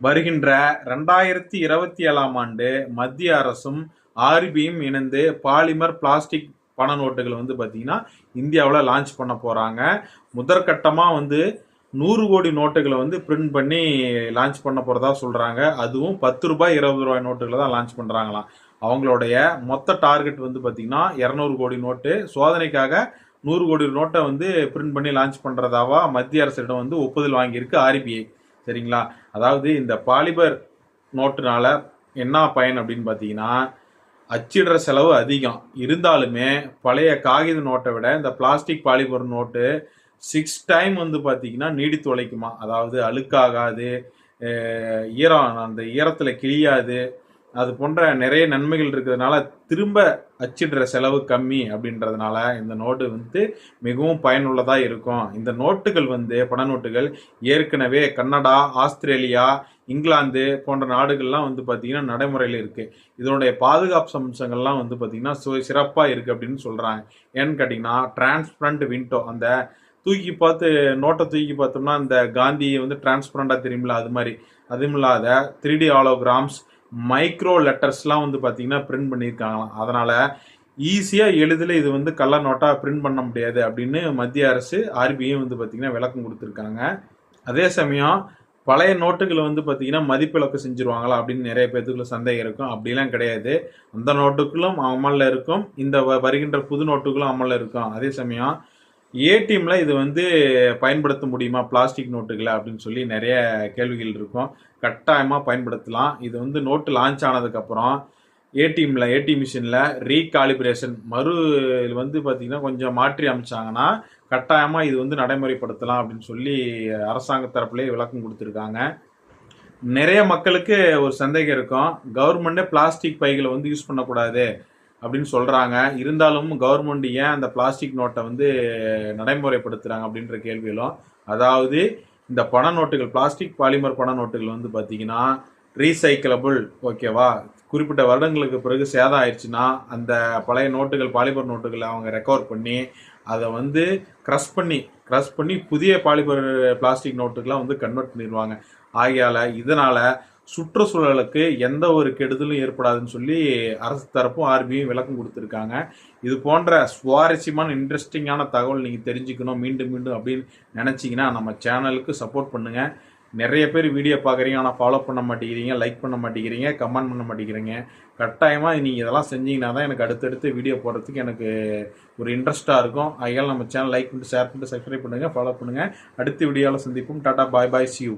வருகின்ற 2027ஆம் ஆண்டு மத்திய அரசும் ஆர்பிஐயும் இணைந்து பாலிமர் பிளாஸ்டிக் பண நோட்டுகள் வந்து பார்த்தீங்கன்னா இந்தியாவில் லான்ச் பண்ண போகிறாங்க. முதற்கட்டமாக வந்து 100 கோடி நோட்டுகளை வந்து பிரிண்ட் பண்ணி லான்ச் பண்ண போகிறதா சொல்கிறாங்க. அதுவும் 10 ரூபாய் 20 ரூபாய் நோட்டுகளை தான் லான்ச் பண்ணுறாங்களாம். அவங்களுடைய மொத்த டார்கெட் வந்து பார்த்தீங்கன்னா 200 கோடி நோட்டு. சோதனைக்காக 100 கோடி நோட்டை வந்து பிரிண்ட் பண்ணி லான்ச் பண்ணுறதாவா மத்திய அரசிடம் வந்து ஒப்புதல் வாங்கியிருக்கு ஆர்பிஐ. சரிங்களா? அதாவது இந்த பாலிபர் நோட்டுனால என்ன பயன் அப்படின்னு பார்த்தீங்கன்னா, அச்சிடுற செலவு அதிகம் இருந்தாலுமே பழைய காகித நோட்டை விட இந்த பிளாஸ்டிக் பாலிபர் நோட்டு 6 டைம் வந்து பார்த்தீங்கன்னா நீடித்து உழைக்குமா. அதாவது அழுக்காகாது, ஈரம் அந்த ஈரத்தில் கிழியாது, அது போன்ற நிறைய நன்மைகள் இருக்கிறதுனால திரும்ப அச்சிடுற செலவு கம்மி அப்படின்றதுனால இந்த நோட்டு வந்து மிகவும் பயனுள்ளதாக இருக்கும். இந்த நோட்டுகள் வந்து பண நோட்டுகள் ஏற்கனவே கனடா, ஆஸ்திரேலியா, இங்கிலாந்து போன்ற நாடுகள்லாம் வந்து பார்த்தீங்கன்னா நடைமுறையில் இருக்குது. இதனுடைய பாதுகாப்பு அம்சங்கள்லாம் வந்து பார்த்தீங்கன்னா சிறப்பாக இருக்குது அப்படின்னு சொல்கிறாங்க. ஏன்னு கேட்டிங்கன்னா டிரான்ஸ்பரண்ட் விண்டோ, அந்த தூக்கி பார்த்து நோட்டை தூக்கி பார்த்தோம்னா அந்த காந்தியை வந்து டிரான்ஸ்பரண்டாக தெரியுமில்ல, அது மாதிரி. அதுவும் இல்லாத 3D ஹாலோகிராம்ஸ், மைக்ரோ லெட்டர்ஸ்லாம் வந்து பார்த்தீங்கன்னா பிரிண்ட் பண்ணியிருக்காங்களாம். அதனால் ஈஸியாக எளிதில் இது வந்து கள்ள நோட்டாக பிரிண்ட் பண்ண முடியாது அப்படின்னு மத்திய அரசு ஆர்பிஐயும் வந்து பார்த்தீங்கன்னா விளக்கம் கொடுத்துருக்காங்க. அதே சமயம் பழைய நோட்டுகளை வந்து பார்த்தீங்கன்னா மதிப்பிழக்க செஞ்சுருவாங்களா அப்படின்னு நிறைய பேர்த்துக்குள்ள சந்தேகம் இருக்கும். அப்படிலாம் கிடையாது. அந்த நோட்டுகளும் அமலில் இருக்கும், இந்த வருகின்ற புது நோட்டுகளும் அமலில் இருக்கும். அதே சமயம் ஏடிஎம்ல இது வந்து பயன்படுத்த முடியுமா பிளாஸ்டிக் நோட்டுகளை அப்படின்னு சொல்லி நிறைய கேள்விகள் இருக்கும். கட்டாயமாக பயன்படுத்தலாம். இது வந்து நோட்டு லான்ச் ஆனதுக்கப்புறம் ஏடிஎம் மிஷினில் ரீகாலிபிரேஷன் வந்து பார்த்திங்கன்னா கொஞ்சம் மாற்றி அமைச்சாங்கன்னா கட்டாயமாக இது வந்து நடைமுறைப்படுத்தலாம் அப்படின்னு சொல்லி அரசாங்க தரப்புலேயே விளக்கம் கொடுத்துருக்காங்க. நிறைய மக்களுக்கு ஒரு சந்தேகம் இருக்கும், கவர்மெண்ட்டே பிளாஸ்டிக் பைகளை வந்து யூஸ் பண்ணக்கூடாது அப்படின்னு சொல்கிறாங்க. இருந்தாலும் கவர்மெண்ட் ஏன் அந்த பிளாஸ்டிக் நோட்டை வந்து நடைமுறைப்படுத்துகிறாங்க அப்படின்ற கேள்விகளும். அதாவது இந்த பண நோட்டுகள், பிளாஸ்டிக் பாலிமர் பண நோட்டுகள் வந்து பார்த்தீங்கன்னா ரீசைக்கிளபிள், ஓகேவா? குறிப்பிட்ட வருடங்களுக்கு பிறகு சேதம் ஆயிடுச்சுன்னா அந்த பழைய நோட்டுகள், பாலிமர் நோட்டுகளை அவங்க ரெக்கவர் பண்ணி அதை வந்து க்ரஷ் பண்ணி புதிய பாலிமர் பிளாஸ்டிக் நோட்டுகளாக வந்து கன்வெர்ட் பண்ணிடுவாங்க. ஆகையால் இதனால் சுற்றுச்சூழலுக்கு எந்த ஒரு கெடுதலும் ஏற்படாதுன்னு சொல்லி அரசு தரப்பும் ஆர்பிஐயும் விளக்கம் கொடுத்துருக்காங்க. இது போன்ற சுவாரஸ்யமான இன்ட்ரெஸ்டிங்கான தகவல் நீங்கள் தெரிஞ்சுக்கணும் மீண்டும் அப்படின்னு நினச்சிங்கன்னா நம்ம சேனலுக்கு சப்போர்ட் பண்ணுங்கள். நிறைய பேர் வீடியோ பார்க்குறீங்க, ஆனால் ஃபாலோ பண்ண மாட்டேங்கிறீங்க, லைக் பண்ண மாட்டேங்கிறீங்க, கமெண்ட் பண்ண மாட்டேங்கிறீங்க. கட்டாயமாக நீங்கள் இதெல்லாம் செஞ்சீங்கன்னா தான் எனக்கு அடுத்தடுத்து வீடியோ போடுறதுக்கு எனக்கு ஒரு இன்ட்ரெஸ்ட்டாக இருக்கும். அதனால் நம்ம சேனல் லைக் பண்ணிட்டு, ஷேர் பண்ணிட்டு, சப்ஸ்கிரைப் பண்ணுங்கள், ஃபாலோ பண்ணுங்கள். அடுத்த வீடியோவில் சந்திப்போம். டாடா, பாய் பாய், சி யூ.